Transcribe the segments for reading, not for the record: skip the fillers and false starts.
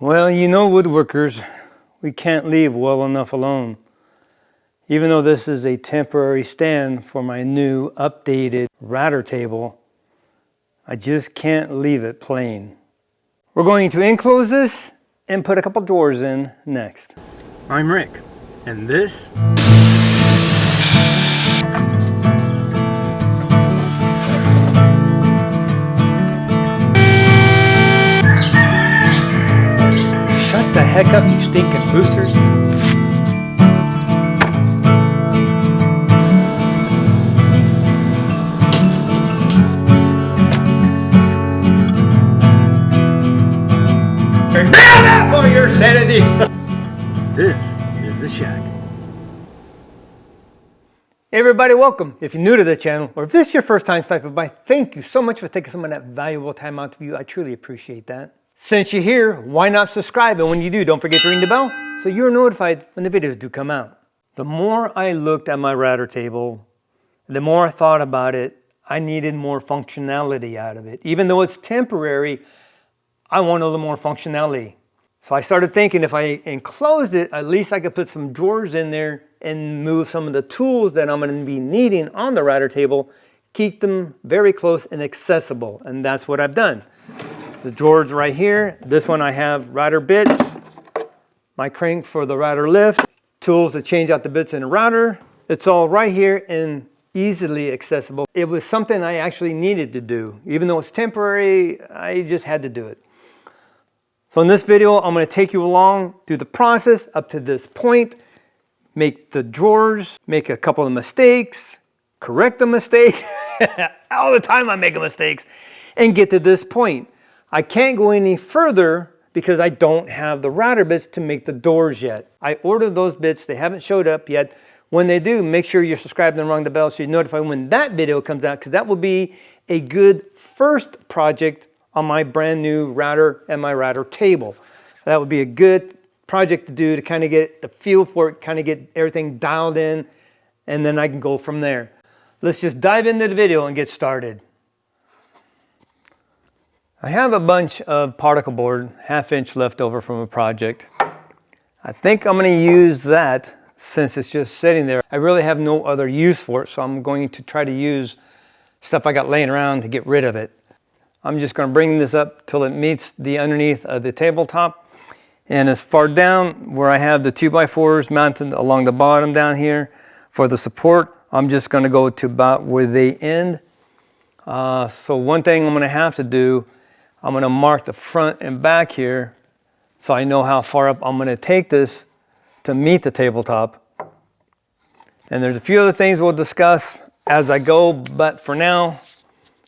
Well, you know, woodworkers, we can't leave well enough alone. Even though this is a temporary stand for my new updated router table, I just can't leave it plain. We're going to enclose this and put a couple drawers in next. I'm Rick, and this Shut the heck up, you stinking roosters. Nailed up for your sanity. This is the shack. Hey everybody, welcome. If you're new to the channel, or if this is your first time stopping by, thank you so much for taking some of that valuable time out to view. I truly appreciate that. Since you're here, why not subscribe? And when you do, don't forget to ring the bell so you're notified when the videos do come out. The more I looked at my router table, the more I thought about it, I needed more functionality out of it. Even though it's temporary, I want a little more functionality. So I started thinking if I enclosed it, at least I could put some drawers in there and move some of the tools that I'm going to be needing on the router table, keep them very close and accessible. And that's what I've done. The drawers right here. This one I have router bits, my crank for the router lift, tools to change out the bits in the router. It's all right here and easily accessible. It was something I actually needed to do. Even though it's temporary, I just had to do it. So in this video, I'm going to take you along through the process up to this point, make the drawers, make a couple of mistakes, correct the mistake. All the time I'm making mistakes, and get to this point. I can't go any further because I don't have the router bits to make the doors yet. I ordered those bits, they haven't showed up yet. When they do, make sure you're subscribed and rung the bell so you're notified when that video comes out, because that will be a good first project on my brand new router and my router table. That would be a good project to do to kind of get the feel for it, kind of get everything dialed in, and then I can go from there. Let's just dive into the video and get started. I have a bunch of particle board, 1/2 inch left over from a project. I think I'm going to use that since it's just sitting there. I really have no other use for it, so I'm going to try to use stuff I got laying around to get rid of it. I'm just going to bring this up till it meets the underneath of the tabletop. And as far down where I have the 2x4s mounted along the bottom down here for the support, I'm just going to go to about where they end. So one thing I'm going to have to do, I'm going to mark the front and back here so I know how far up I'm going to take this to meet the tabletop. And there's a few other things we'll discuss as I go, but for now,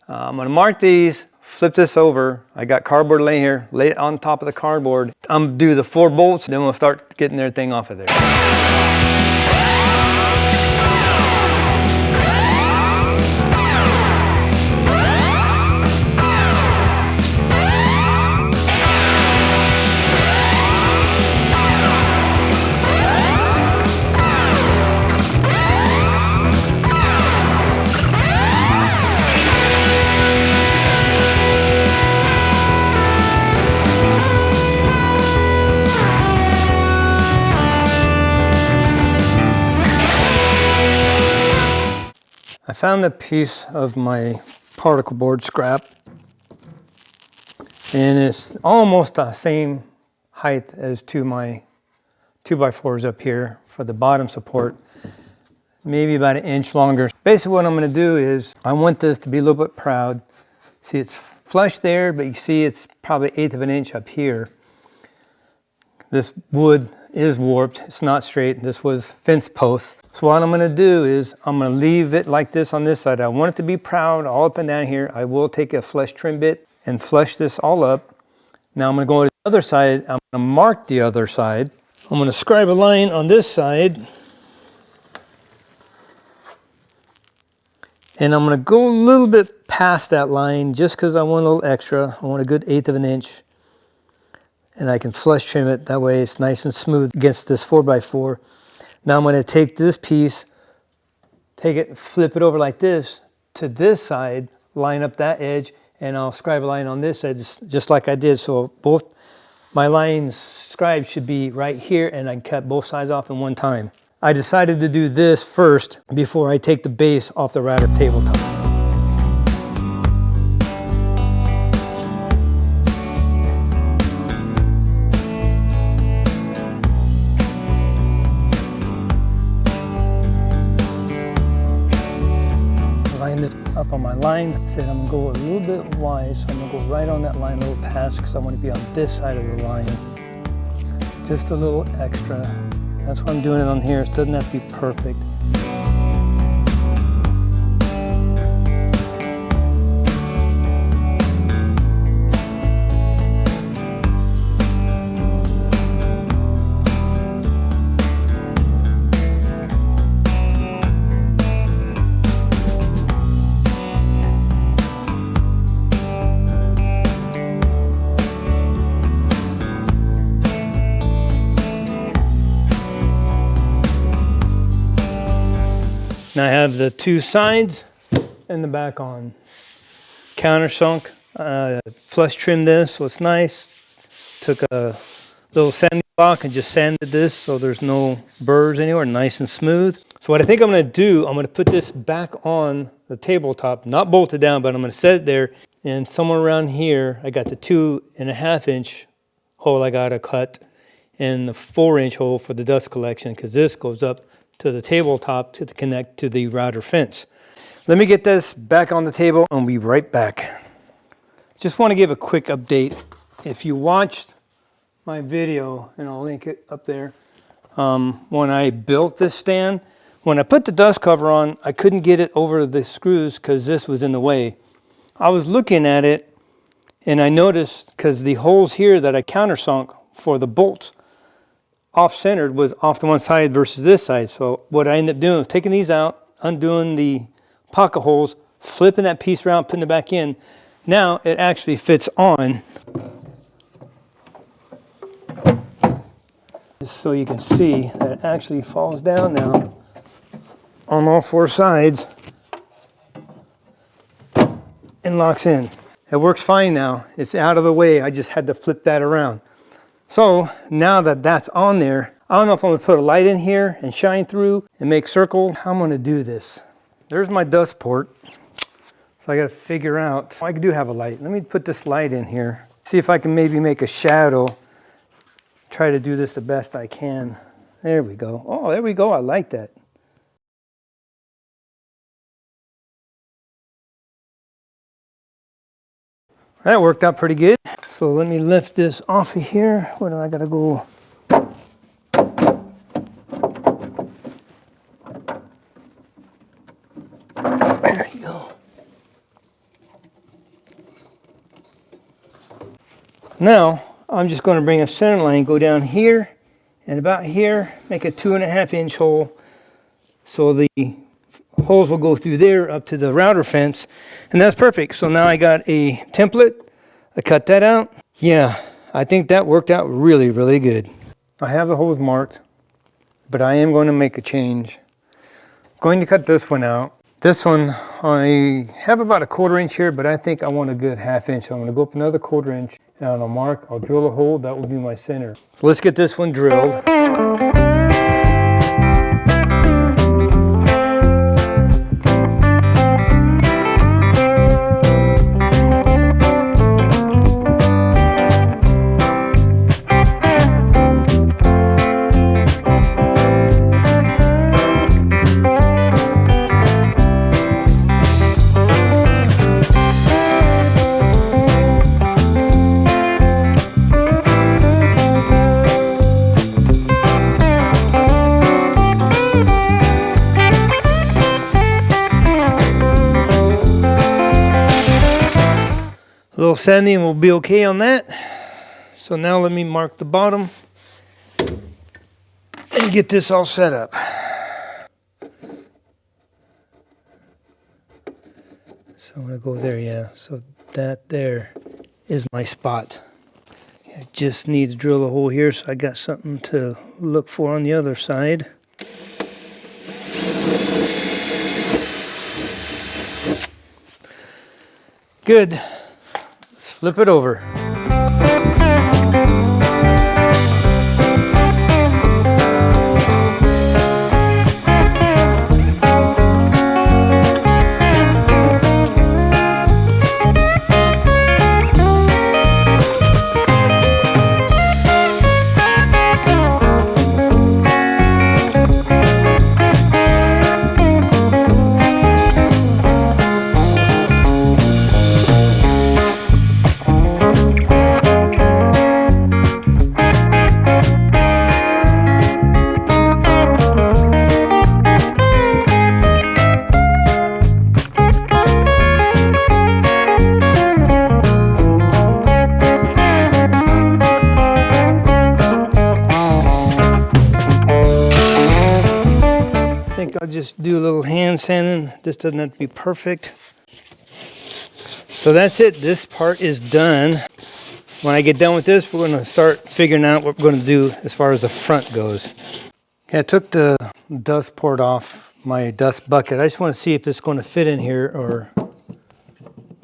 I'm going to mark these, flip this over. I got cardboard laying here, lay it on top of the cardboard. I'm going to do the 4 bolts, then we'll start getting everything off of there. I found a piece of my particle board scrap, and it's almost the same height as to my 2x4s up here for the bottom support, maybe about 1 inch longer. Basically what I'm going to do is I want this to be a little bit proud. See, it's flush there, but you see it's probably 1/8 of an inch up here. This wood is warped, it's not straight. This was fence posts. So what I'm going to do is I'm going to leave it like this on this side. I want it to be proud all up and down here. I will take a flush trim bit and flush this all up. Now I'm going to go to the other side. I'm going to mark the other side. I'm going to scribe a line on this side. And I'm going to go a little bit past that line just because I want a little extra. I want a good 1/8 of an inch. And I can flush trim it, that way it's nice and smooth against this 4x4. Now I'm going to take this piece, take it, flip it over like this to this side, line up that edge, and I'll scribe a line on this edge just like I did. So both My lines scribe should be right here, and I cut both sides off in one time. I decided to do this first before I take the base off the router tabletop. Line this up on my line. Said I'm gonna go a little bit wide, so I'm gonna go right on that line a little past because I want to be on this side of the line. Just a little extra. That's why I'm doing it on here. It doesn't have to be perfect. Now I have the two sides and the back on. Countersunk, flush trimmed this, so it's nice. Took a little sanding block and just sanded this so there's no burrs anywhere, nice and smooth. So what I think I'm gonna do, I'm gonna put this back on the tabletop, not bolted down, but I'm gonna set it there. And somewhere around here, I got the 2.5 inch hole I gotta cut and the 4-inch hole for the dust collection, because this goes up to the tabletop to connect to the router fence. Let me get this back on the table and we'll be right back. Just want to give a quick update. If you watched my video, and I'll link it up there, when I built this stand, when I put the dust cover on, I couldn't get it over the screws because this was in the way. I was looking at it and I noticed, because the holes here that I countersunk for the bolts off-centered was off to one side versus this side. So what I ended up doing was taking these out, undoing the pocket holes, flipping that piece around, putting it back in. Now it actually fits on. Just so you can see that it actually falls down now on all four sides and locks in. It works fine now. It's out of the way. I just had to flip that around. So now that that's on there, I don't know if I'm gonna put a light in here and shine through and make circle. How I'm gonna do this. There's my dust port. So I gotta figure out, I do have a light. Let me put this light in here. See if I can maybe make a shadow. Try to do this the best I can. There we go. Oh, there we go, I like that. That worked out pretty good. So let me lift this off of here. Where do I gotta go? There you go. Now, I'm just gonna bring a center line, go down here, and about here, make a 2.5 inch hole. So the holes will go through there up to the router fence, and that's perfect. So now I got a template. I cut that out. Yeah, I think that worked out really, really good. I have the holes marked, but I am going to make a change. I'm going to cut this one out. This one, I have about a 1/4 inch here, but I think I want a good 1/2 inch. So I'm going to go up another 1/4 inch, and I'll mark, I'll drill a hole. That will be my center. So let's get this one drilled. A little sanding will be okay on that. So now let me mark the bottom and get this all set up. So I'm gonna go there, yeah. So that there is my spot. It just needs to drill a hole here, so I got something to look for on the other side. Good. Flip it over. I'll just do a little hand sanding. This doesn't have to be perfect. So that's it. This part is done. When I get done with this, we're going to start figuring out what we're going to do as far as the front goes. Okay, I took the dust port off my dust bucket. I just want to see if it's going to fit in here or...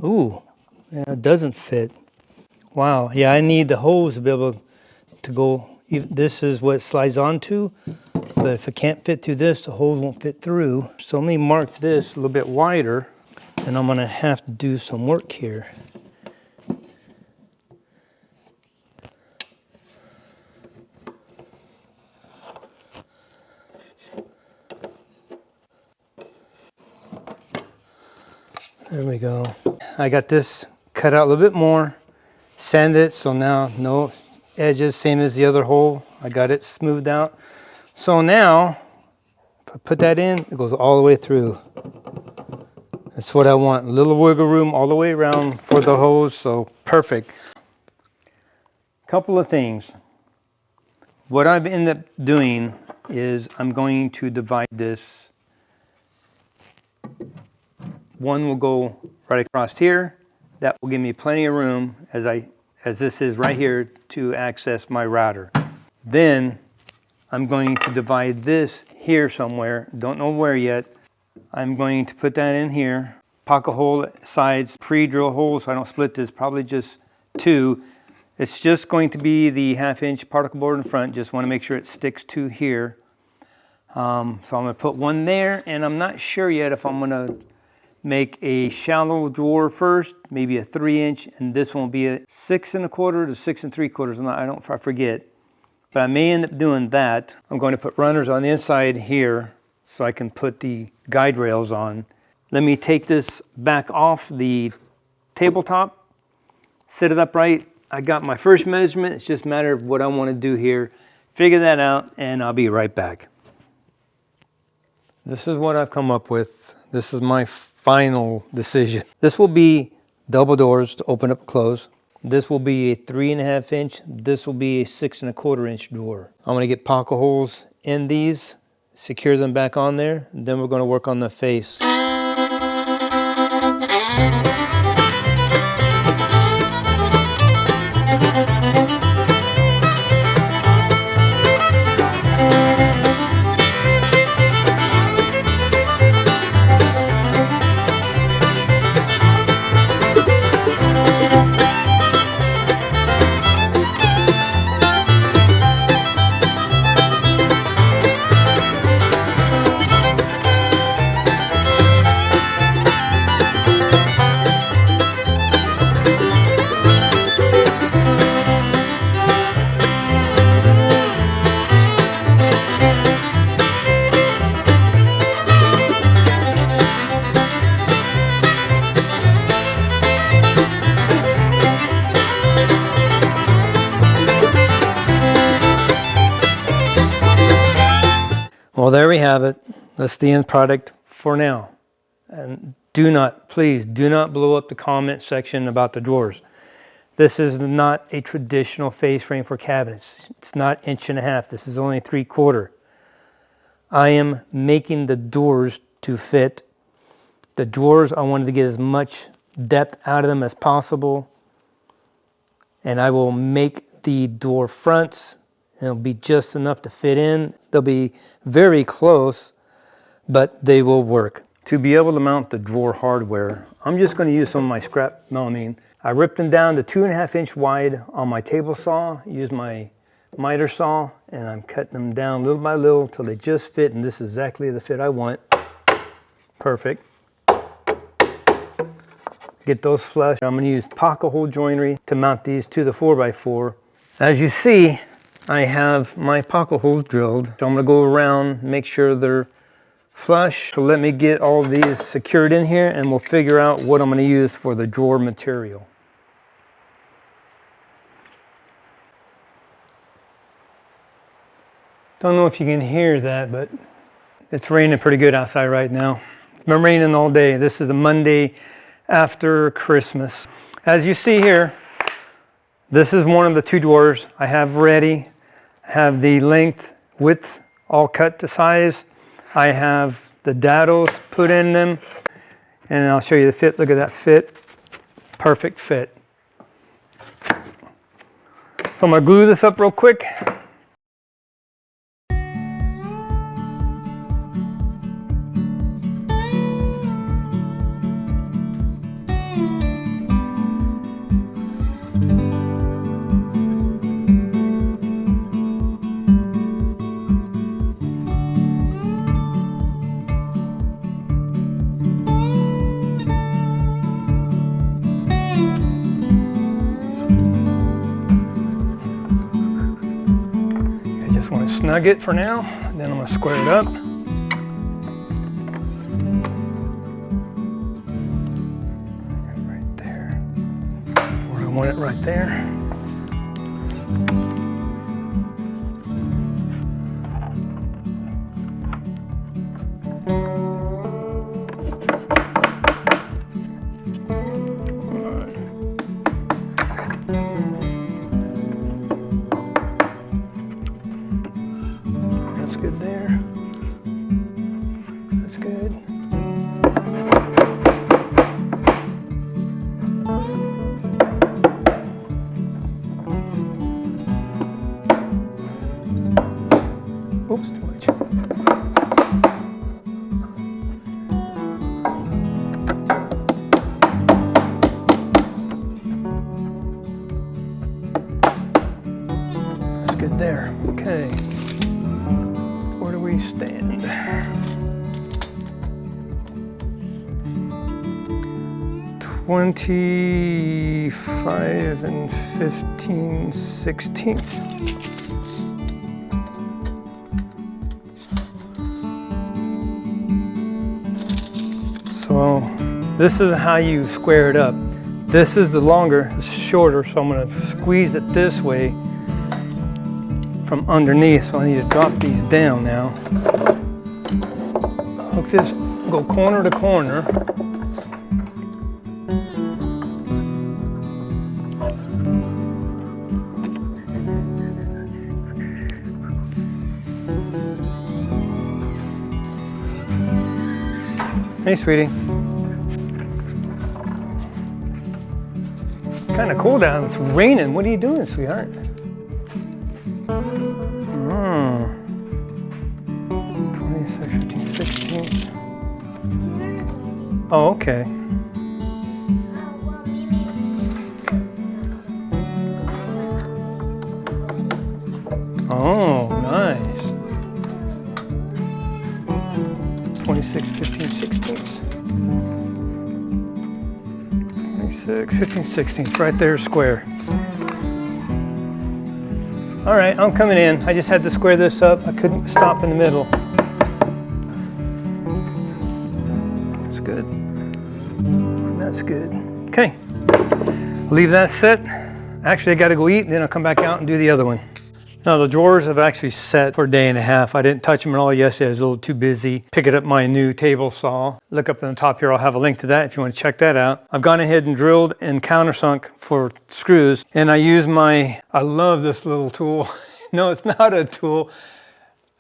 Ooh, yeah, it doesn't fit. Wow, yeah, I need the hose to be able to go. This is what it slides onto, but if it can't fit through this, the hose won't fit through. So let me mark this a little bit wider, and I'm gonna have to do some work here. There we go. I got this cut out a little bit more, sand it, so now no edges, same as the other hole. I got it smoothed out. So now, if I put that in, it goes all the way through. That's what I want, a little wiggle room all the way around for the hose, so perfect. Couple of things. What I've ended up doing is I'm going to divide this. One will go right across here. That will give me plenty of room as this is right here to access my router. Then I'm going to divide this here somewhere. Don't know where yet. I'm going to put that in here. Pocket hole sides, pre-drill holes so I don't split this, probably just 2. It's just going to be the 1/2 inch particle board in front. Just want to make sure it sticks to here. So I'm going to put one there, and I'm not sure yet if I'm going to make a shallow drawer first, maybe a 3 inch, and this one will be a 6 1/4 to 6 3/4. I forget, but I may end up doing that. I'm going to put runners on the inside here so I can put the guide rails on. Let me take this back off the tabletop, set it up right. I got my first measurement. It's just a matter of what I want to do here. Figure that out, and I'll be right back. This is what I've come up with. This is my final decision. This will be double doors to open up and close. This will be a 3 1/2 inch. This will be a 6 1/4 inch door. I'm going to get pocket holes in these, secure them back on there, and then we're going to work on the face. Well, there we have it. That's the end product for now. And please do not blow up the comment section about the drawers. This is not a traditional face frame for cabinets. It's not 1 1/2. This is only 3/4. I am making the doors to fit. The drawers, I wanted to get as much depth out of them as possible. And I will make the door fronts. It'll be just enough to fit in. They'll be very close, but they will work. To be able to mount the drawer hardware, I'm just going to use some of my scrap melamine. I ripped them down to 2 1/2 inch wide on my table saw, used my miter saw, and I'm cutting them down little by little till they just fit, and this is exactly the fit I want. Perfect. Get those flush. I'm going to use pocket hole joinery to mount these to the 4x4. As you see, I have my pocket holes drilled. So I'm going to go around, make sure they're flush. So let me get all these secured in here, and we'll figure out what I'm going to use for the drawer material. Don't know if you can hear that, but it's raining pretty good outside right now. It's been raining all day. This is the Monday after Christmas. As you see here, this is one of the 2 drawers I have ready. I have the length, width all cut to size. I have the daddles put in them. And I'll show you the fit. Look at that fit. Perfect fit. So I'm going to glue this up real quick. Snug it for now, then I'm going to square it up. Right there. Where I want it, right there. Good there. That's good. Oops, too much. That's good there. Okay. Where do we stand? 25 and 15/16. So this is how you square it up. This is the longer, it's shorter, so I'm going to squeeze it this way from underneath, so I need to drop these down now. Hook this, go corner to corner. Hey, sweetie. Kind of cold out. It's raining. What are you doing, sweetheart? 26, 15, 16. Oh, okay. Oh, nice. 26, 15, 16. 26, 15, 16. Right there, square. All right, I'm coming in. I just had to square this up. I couldn't stop in the middle. That's good. That's good. Okay, leave that set. Actually, I gotta go eat, and then I'll come back out and do the other one. Now, the drawers have actually set for a day and a half. I didn't touch them at all yesterday. I was a little too busy picking up my new table saw. Look up on the top here. I'll have a link to that if you want to check that out. I've gone ahead and drilled and countersunk for screws. And I use I love this little tool. No, it's not a tool.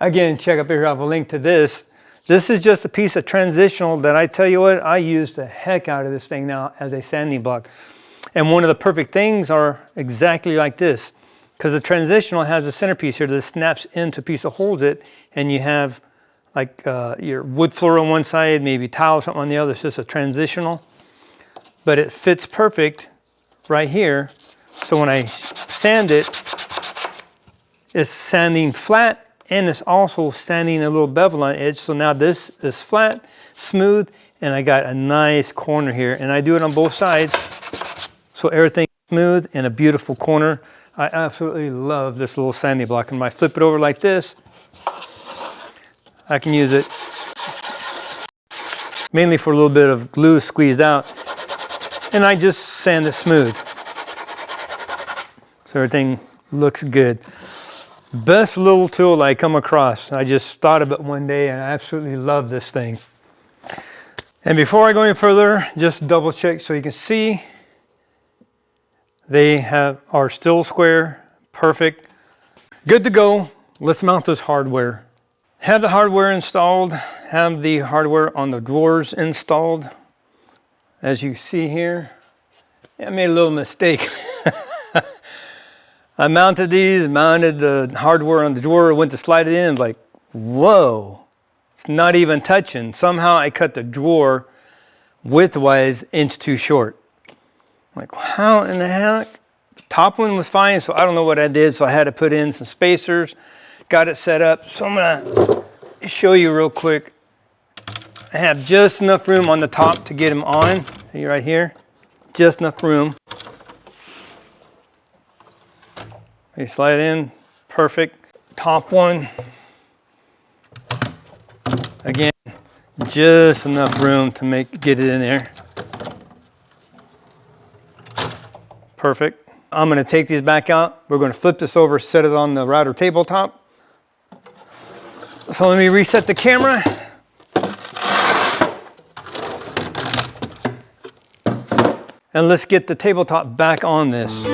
Again, check up here. I have a link to this. This is just a piece of transitional that I tell you what, I use the heck out of this thing now as a sanding block. And one of the perfect things are exactly like this. Because the transitional has a centerpiece here that snaps into a piece that holds it, and you have like your wood floor on one side, maybe tile or something on the other. It's just a transitional, but it fits perfect right here. So when I sand it, it's sanding flat, and it's also sanding a little bevel on the edge. So now this is flat, smooth, and I got a nice corner here, and I do it on both sides, so everything's smooth and a beautiful corner. I absolutely love this little sanding block. And when I flip it over like this, I can use it mainly for a little bit of glue squeezed out. And I just sand it smooth. So everything looks good. Best little tool I come across. I just thought of it one day and I absolutely love this thing. And before I go any further, just double check so you can see. They are still square, perfect, good to go. Let's mount this hardware. Have the hardware installed, have the hardware on the drawers installed. As you see here, I made a little mistake. I mounted the hardware on the drawer, went to slide it in, and like, whoa, it's not even touching. Somehow I cut the drawer widthwise inch too short. Like, how in the heck? Top one was fine, so I don't know what I did, so I had to put in some spacers, got it set up. So I'm gonna show you real quick. I have just enough room on the top to get them on. See right here, just enough room. You slide in, perfect. Top one, again, just enough room to get it in there. Perfect. I'm going to take these back out. We're going to flip this over, set it on the router tabletop. So let me reset the camera. And let's get the tabletop back on this.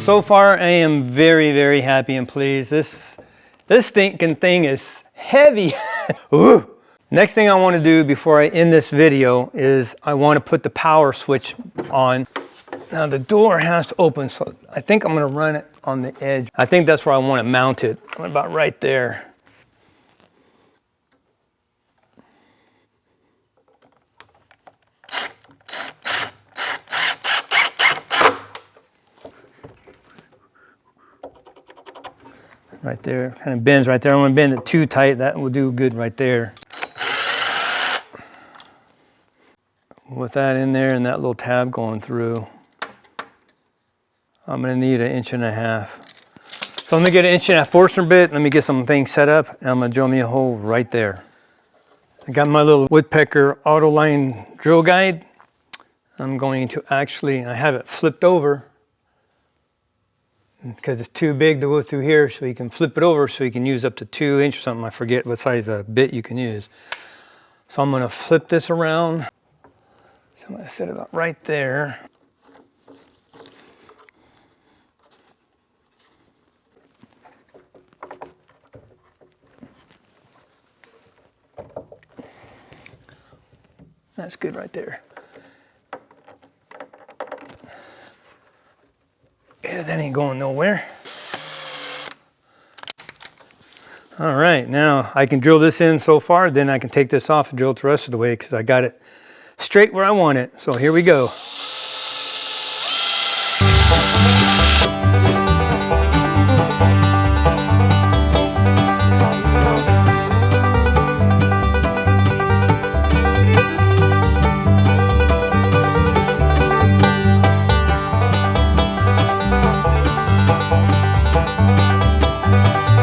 So far, I am very, very happy and pleased. This stinking thing is heavy. Ooh. Next thing I want to do before I end this video is I want to put the power switch on. Now the door has to open, so I think I'm going to run it on the edge. I think that's where I want to mount it. About right there. Right there, kind of bends right there. I don't want to bend it too tight. That will do good right there. With that in there and that little tab going through, I'm going to need 1.5 inches. So I'm going to get an 1.5 inch Forstner bit. Let me get some things set up, and I'm going to drill me a hole right there. I got my little woodpecker auto line drill guide. I'm going to actually, I have it flipped over, because it's too big to go through here, so you can flip it over so you can use up to 2 inches or something. I forget what size bit you can use. So I'm going to flip this around. So I'm going to set it about right there. That's good right there. Yeah, that ain't going nowhere. All right, now I can drill this in so far, then I can take this off and drill it the rest of the way because I got it straight where I want it. So here we go.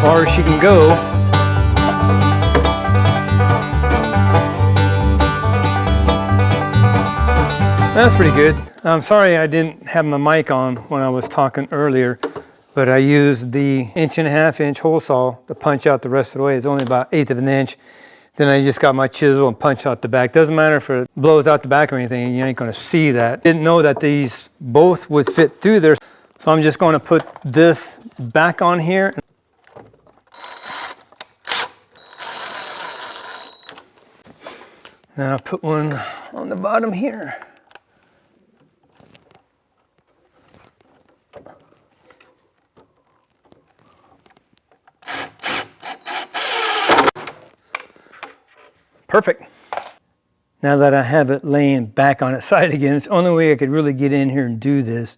Far as she can go. That's pretty good. I'm sorry I didn't have my mic on when I was talking earlier, but I used the 1.5 inch hole saw to punch out the rest of the way. It's only about 1/8 of an inch. Then I just got my chisel and punched out the back. Doesn't matter if it blows out the back or anything, you ain't gonna see that. Didn't know that these both would fit through there. So I'm just gonna put this back on here. And I'll put one on the bottom here. Perfect. Now that I have it laying back on its side again, it's the only way I could really get in here and do this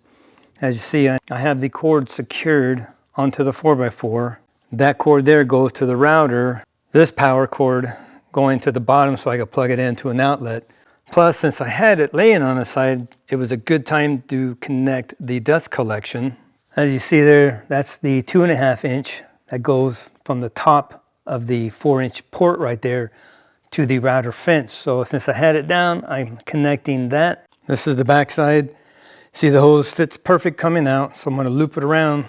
As you see, I have the cord secured onto the 4x4. That cord there goes to the router. This power cord going to the bottom so I could plug it into an outlet. Plus, since I had it laying on the side, it was a good time to connect the dust collection. As you see there, that's the 2.5 inch that goes from the top of the 4-inch port right there to the router fence. So since I had it down, I'm connecting that. This is the back side. See, the hose fits perfect coming out, so I'm going to loop it around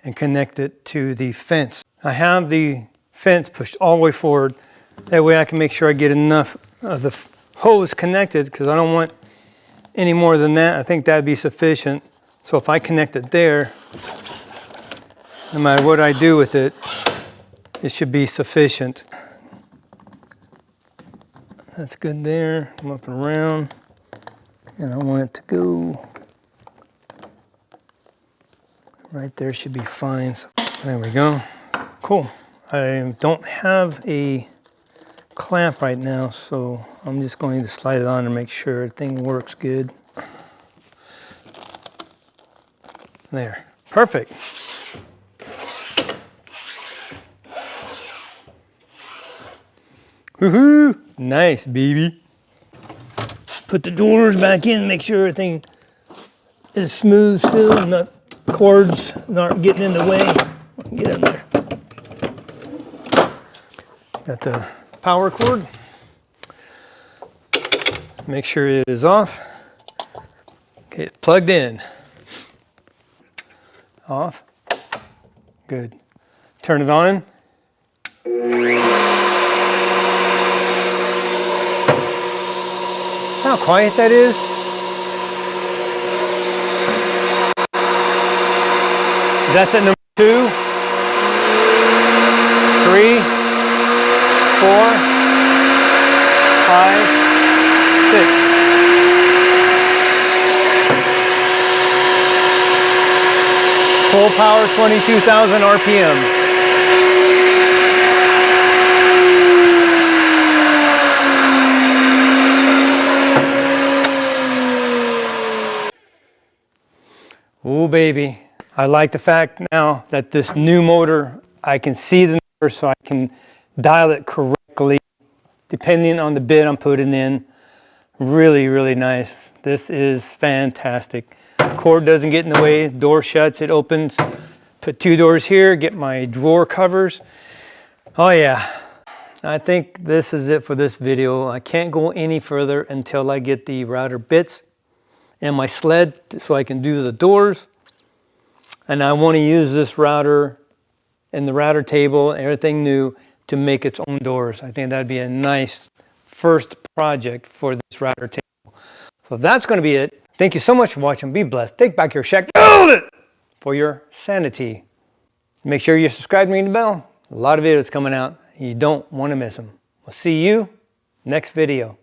and connect it to the fence. I have the fence pushed all the way forward. That way I can make sure I get enough of the hose connected, because I don't want any more than that. I think that'd be sufficient. So if I connect it there, no matter what I do with it, it should be sufficient. That's good there. I'm up and around, and I want it to go right there. Should be fine. So there we go. Cool. I don't have a clamp right now, so I'm just going to slide it on and make sure everything works good. There. Perfect. Woohoo! Nice, baby. Put the doors back in, make sure everything is smooth still, not cords not getting in the way. Get in there. Got the power cord. Make sure it is off. Okay, it's plugged in. Off. Good. Turn it on. How quiet that is. That's at number 2, 3, 4, 5, 6. Full power, 22,000 RPM. Oh baby. I like the fact now that this new motor, I can see the number so I can dial it correctly depending on the bit I'm putting in. Really, really nice. This is fantastic. Cord doesn't get in the way, door shuts, it opens. Put 2 doors here, get my drawer covers. Oh yeah, I think this is it for this video. I can't go any further until I get the router bits and my sled so I can do the doors. And I want to use this router and the router table and everything new to make its own doors. I think that'd be a nice first project for this router table. So that's going to be it. Thank you so much for watching. Be blessed. Take back your shack. Build it for your sanity. Make sure you subscribe and ring the bell. A lot of videos coming out. You don't want to miss them. We'll see you next video.